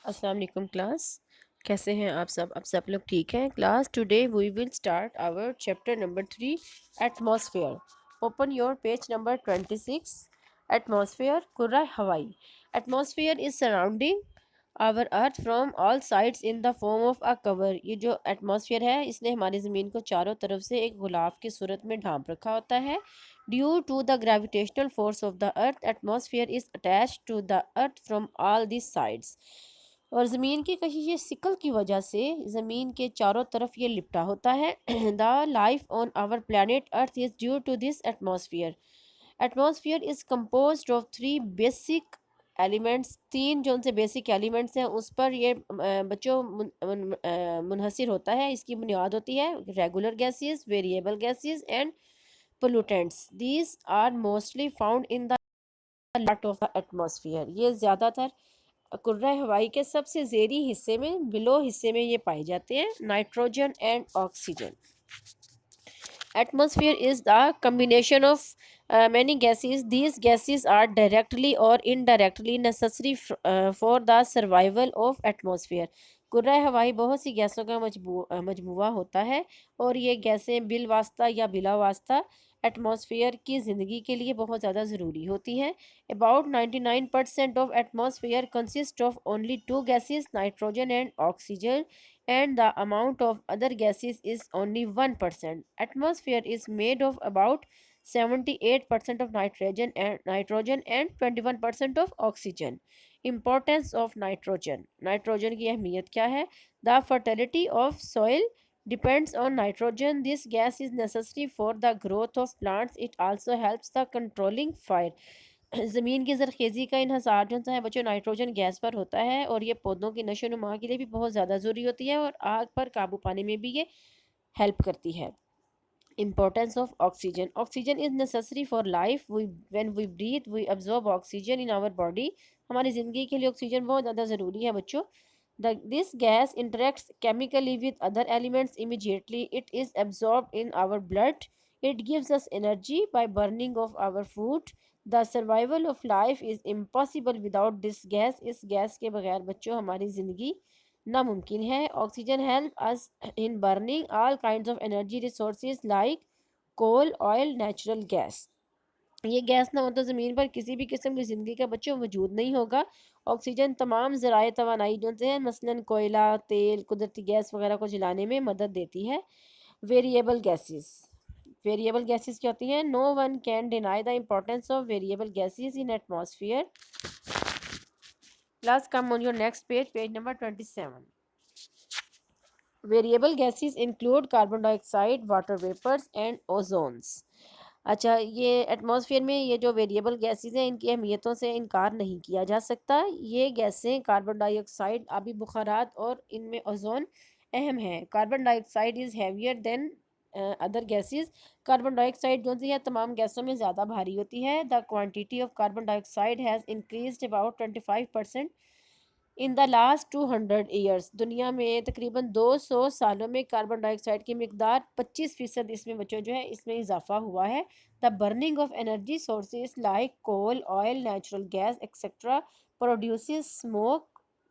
السلام علیکم کلاس. کیسے ہیں آپ سب لوگ ٹھیک ہیں class? Today we will start our chapter number 3 atmosphere. Open your page number 26. Atmosphere کرۂ ہوائی. Atmosphere is surrounding our earth from all sides in the form of a cover. یہ جو ایٹماسفیئر ہے اس نے ہماری زمین کو چاروں طرف سے ایک غلاف کی صورت میں ڈھانپ رکھا ہوتا ہے. Due to the gravitational force of the earth atmosphere is attach to the earth from all the sides. اور زمین کی کشش ثقل کی وجہ سے زمین کے چاروں طرف یہ لپٹا ہوتا ہے. The life on our planet earth is due to this atmosphere. Atmosphere is composed of 3 basic elements. 3 جو ان سے بیسک ایلیمنٹس ہیں اس پر یہ بچوں منحصر ہوتا ہے. اس کی بنیاد ہوتی ہے regular gases, variable gases and pollutants. These are mostly found in the lot of the atmosphere. یہ زیادہ تر کرۂ ہوائی کے سب سے زیریں حصے میں بلو حصے میں یہ پائے جاتے ہیں. Nitrogen and oxygen. Atmosphere is the combination of many gases. These gases are directly or indirectly necessary for the survival of atmosphere. کرۂ ہوائی بہت سی گیسوں کا مجموعہ ہوتا ہے اور یہ گیسیں بالواسطہ یا بلا واسطہ ایٹماسفیئر کی زندگی کے لیے بہت زیادہ ضروری ہوتی ہیں. About 99% of atmosphere consists of only 2 gases, nitrogen and oxygen, and the amount of other gases is only 1%. Atmosphere is made of about 78% of nitrogen and 21% of oxygen. Importance of nitrogen. Nitrogen کی اہمیت کیا ہے؟ The fertility of soil depends on nitrogen. This gas is necessary for the growth of plants. It also helps the controlling fire. زمین کی زرخیزی کا انحصار جو ہے بچوں نائٹروجن گیس پر ہوتا ہے اور یہ پودوں کی نشو و نما کے لیے بھی بہت زیادہ ضروری ہوتی ہے اور آگ پر قابو پانے میں بھی یہ ہیلپ کرتی ہے. Importance of oxygen. Oxygen is necessary for life. When we breathe, we absorb oxygen in our body. ہماری زندگی کے لیے آکسیجن بہت زیادہ ضروری ہے بچوں. This gas interacts chemically with other elements immediately. It is absorbed in our blood. It gives us energy by burning of our food. The survival of life is impossible without this gas. اس gas کے بغیر بچوں ہماری زندگی ناممکن ہے. Oxygen help us in burning all kinds of energy resources like coal, oil, natural gas. یہ gas نہ ہو تو زمین پر کسی بھی قسم کی زندگی کا بچوں وجود نہیں ہوگا. آکسیجن تمام ذرائع توانائی جو ہیں مثلاً کوئلہ, تیل, قدرتی گیس وغیرہ کو جلانے میں مدد دیتی ہے. Variable gases. ویریبل گیسز کیا ہوتی ہیں؟ No one can deny the importance of variable gases in atmosphere. Let's come on your next page, page number 27. Variable gases include carbon dioxide, water vapors and ozones. اچھا, یہ atmosphere میں یہ جو variable gases ہیں ان کی اہمیتوں سے انکار نہیں کیا جا سکتا. یہ گیسیں کاربن ڈائی آکسائڈ, آبی بخارات اور ان میں اوزون اہم ہیں. کاربن ڈائی آکسائڈ از ہیویئر دین ادر گیسز. کاربن ڈائی آکسائڈ جو ہے تمام گیسوں میں زیادہ بھاری ہوتی ہے. The quantity of carbon dye oxide has increased about 25% in the last 200 years. دنیا میں تقریباً 200 سالوں میں کاربن ڈائی آکسائڈ کی مقدار 25% اس میں بچوں جو ہے اس میں اضافہ ہوا ہے. The burning of energy sources like coal, oil, natural gas etcetera produces smoke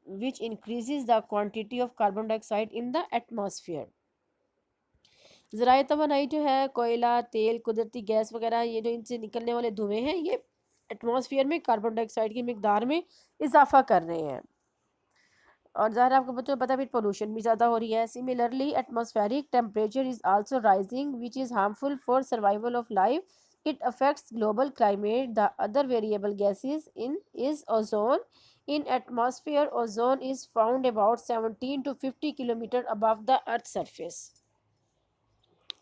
which increases the quantity of carbon dioxide in the atmosphere. ذرائع توانائی جو ہے کوئلہ, تیل, قدرتی گیس وغیرہ یہ جو ان سے نکلنے والے دھوئیں ہیں یہ ایٹماسفیئر میں کاربن ڈائی آکسائڈ کی مقدار میں اضافہ کر رہے ہیں. اور ظاہر آپ کو بچوں پتہ بھی پولوشن بھی زیادہ ہو رہی ہے. Similarly atmospheric temperature is also rising which is harmful for survival of life. It affects global climate. The other variable gases is ozone. In atmosphere, ozone is found about 17 to 50 kilometer above the earth's surface.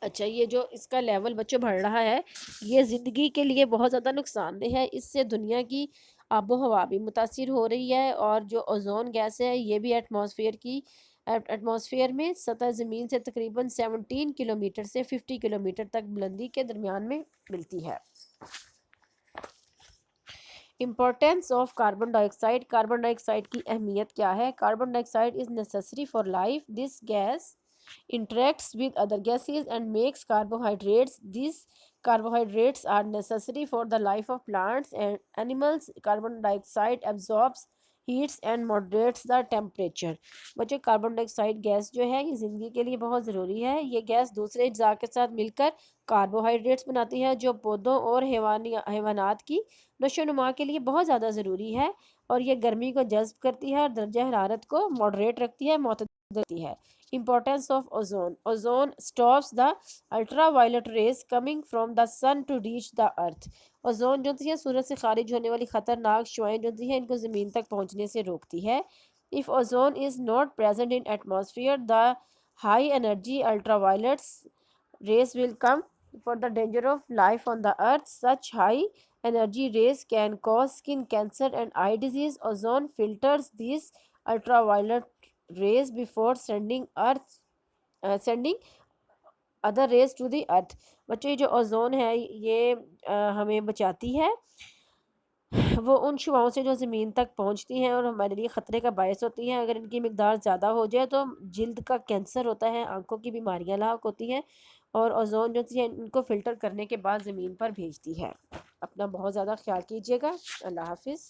اچھا, یہ جو اس کا level بچوں بڑھ رہا ہے یہ زندگی کے لیے بہت زیادہ نقصان دہ ہے. اس سے دنیا کی آب و ہوا بھی متاثر ہو رہی ہے اور جو اوزون گیس ہے یہ بھی ایٹماسفیئر میں سطح زمین سے تقریباً 17 کلومیٹر سے 50 کلومیٹر تک بلندی کے درمیان میں ملتی ہے. Importance of carbon dye oxide. Carbon dye oxide کی اہمیت کیا ہے؟ Carbon dye oxide is necessary for life. This gas interacts with other gases and makes carbohydrates. These carbohydrates are necessary for the life of plants and animals. Carbon dioxide absorbs heats and moderates the temperature. بچے carbon ڈائی gas گیس جو ہے یہ زندگی کے لیے بہت ضروری ہے. یہ گیس دوسرے اجزاء کے ساتھ مل کر کاربوہائیڈریٹس بناتی ہے جو پودوں اور حیوانات کی نشو و نما کے لیے بہت زیادہ ضروری ہے. اور یہ گرمی کو جذب کرتی ہے اور درجہ حرارت کو ماڈریٹ رکھتی ہے، معتدل رکھتی ہے. Importance of ozone. Ozone stops the ultraviolet rays coming from the sun to reach the earth. Ozone جو ہے سورج سے خارج ہونے والی خطرناک شعاعیں جو ہیں ان کو زمین تک پہنچنے سے روکتی ہے. If ozone is not present in atmosphere, the high energy ultraviolet rays will come for the danger of life on the earth. Such high energy rays can cause skin cancer and eye disease. Ozone filters these ultraviolet rays before sending other rays to the earth. بچے جو ozone ہے یہ ہمیں بچاتی ہے وہ ان شعاؤں سے جو زمین تک پہنچتی ہیں اور ہمارے لیے خطرے کا باعث ہوتی ہیں. اگر ان کی مقدار زیادہ ہو جائے تو جلد کا کینسر ہوتا ہے، آنکھوں کی بیماریاں لاحق ہوتی ہیں. اور اوزون جو ہے ان کو فلٹر کرنے کے بعد زمین پر بھیجتی ہے. اپنا بہت زیادہ خیال کیجیے گا. اللہ حافظ.